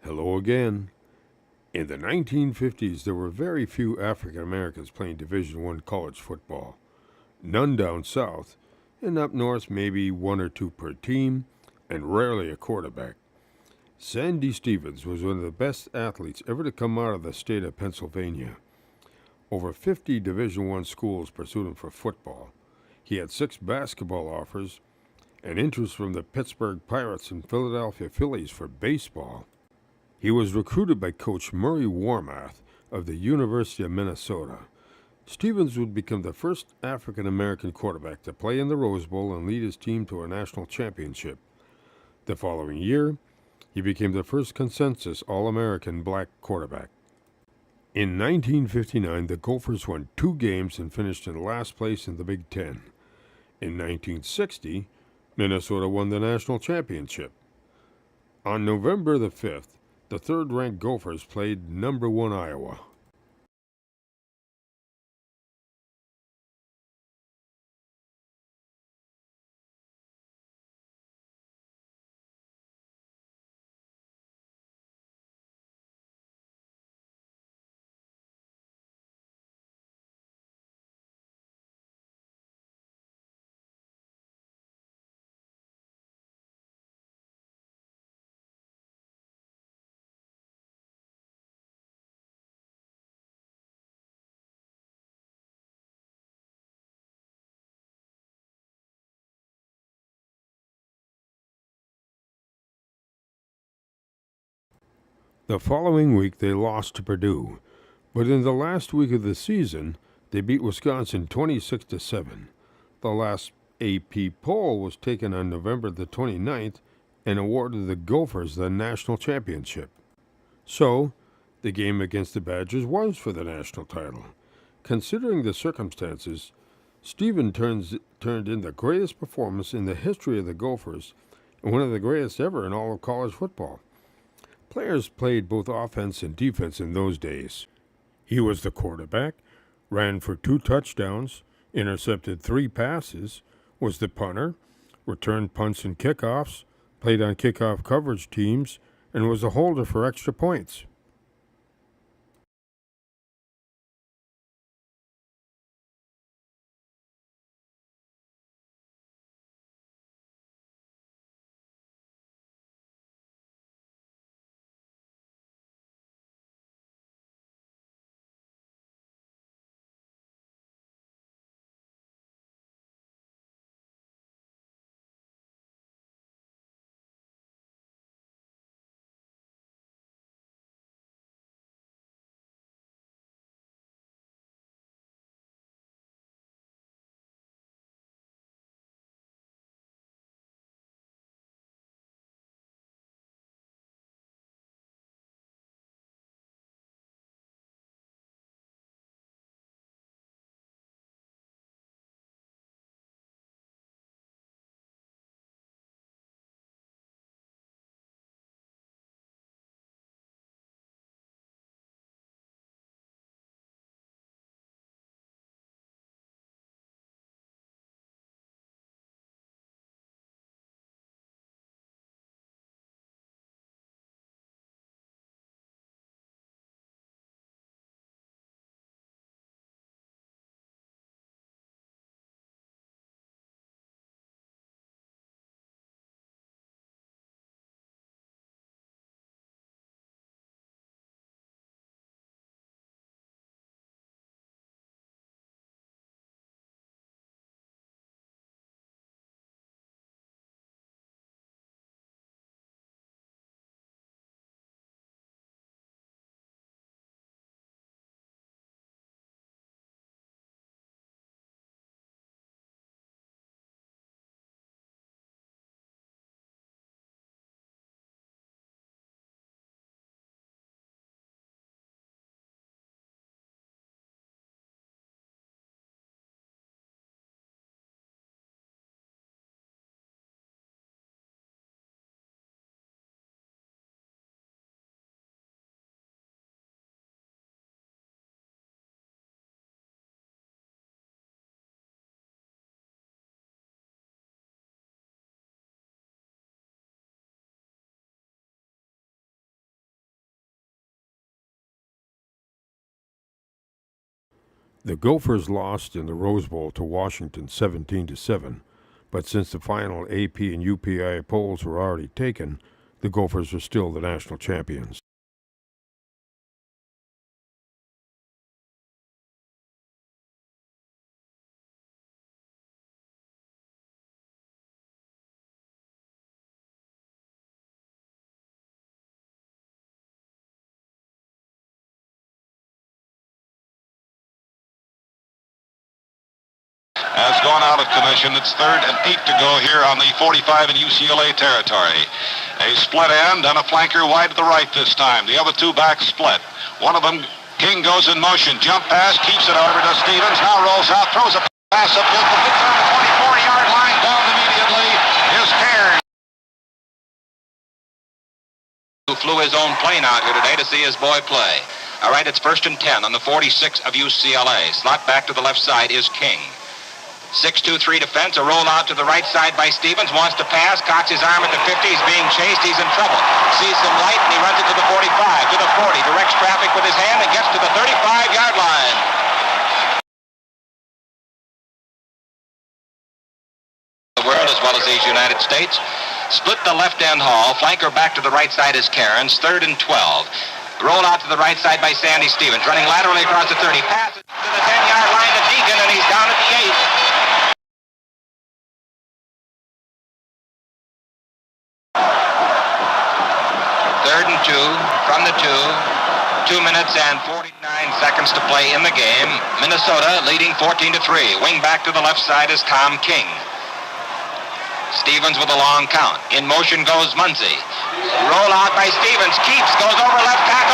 Hello again. In the 1950s, there were very few African Americans playing Division I college football. None down south, and up north, maybe one or two per team, and rarely a quarterback. Sandy Stevens was one of the best athletes ever to come out of the state of Pennsylvania. Over 50 Division I schools pursued him for football. He had 6 basketball offers, and interest from the Pittsburgh Pirates and Philadelphia Phillies for baseball. He was recruited by Coach Murray Warmath of the University of Minnesota. Stevens would become the first African American quarterback to play in the Rose Bowl and lead his team to a national championship. The following year, he became the first consensus All-American black quarterback. In 1959, the Gophers won 2 games and finished in last place in the Big Ten. In 1960, Minnesota won the national championship. On November the 5th, the third-ranked Gophers played number 1 Iowa. The following week they lost to Purdue, but in the last week of the season they beat Wisconsin 26-7. The last AP poll was taken on November the 29th and awarded the Gophers the national championship. So, the game against the Badgers was for the national title. Considering the circumstances, Stephen turned in the greatest performance in the history of the Gophers and one of the greatest ever in all of college football. Players played both offense and defense in those days. He was the quarterback, ran for 2 touchdowns, intercepted 3 passes, was the punter, returned punts and kickoffs, played on kickoff coverage teams, and was a holder for extra points. The Gophers lost in the Rose Bowl to Washington 17-7, but since the final AP and UPI polls were already taken, the Gophers were still the national champions. Has gone out of commission. It's 3rd and 8 to go here on the 45 in UCLA territory. A split end and a flanker wide to the right this time. The other two backs split. One of them, King, goes in motion. Jump pass, keeps it over to Stevens. Now rolls out, throws a pass up to the 24-yard line. Down immediately is Cairns, who flew his own plane out here today to see his boy play. All right, it's 1st and 10 on the 46 of UCLA. Slot back to the left side is King. 6-2-3 defense, a roll out to the right side by Stevens, wants to pass, cocks his arm at the 50, he's being chased, he's in trouble. Sees some light and he runs it to the 45, to the 40, directs traffic with his hand and gets to the 35-yard line. The world as well as these United States. Split the left end haul, flanker back to the right side is Cairns, 3rd and 12. Roll out to the right side by Sandy Stevens, running laterally across the 30, passes to the 10-yard line to Deacon and he's down at the 8. 3rd and 2 from the 2 minutes and 49 seconds to play in the game. Minnesota leading 14-3. Wing back to the left side is Tom King. Stevens with a long count. In motion goes Muncy. Roll out by Stevens. Keeps, goes over left tackle.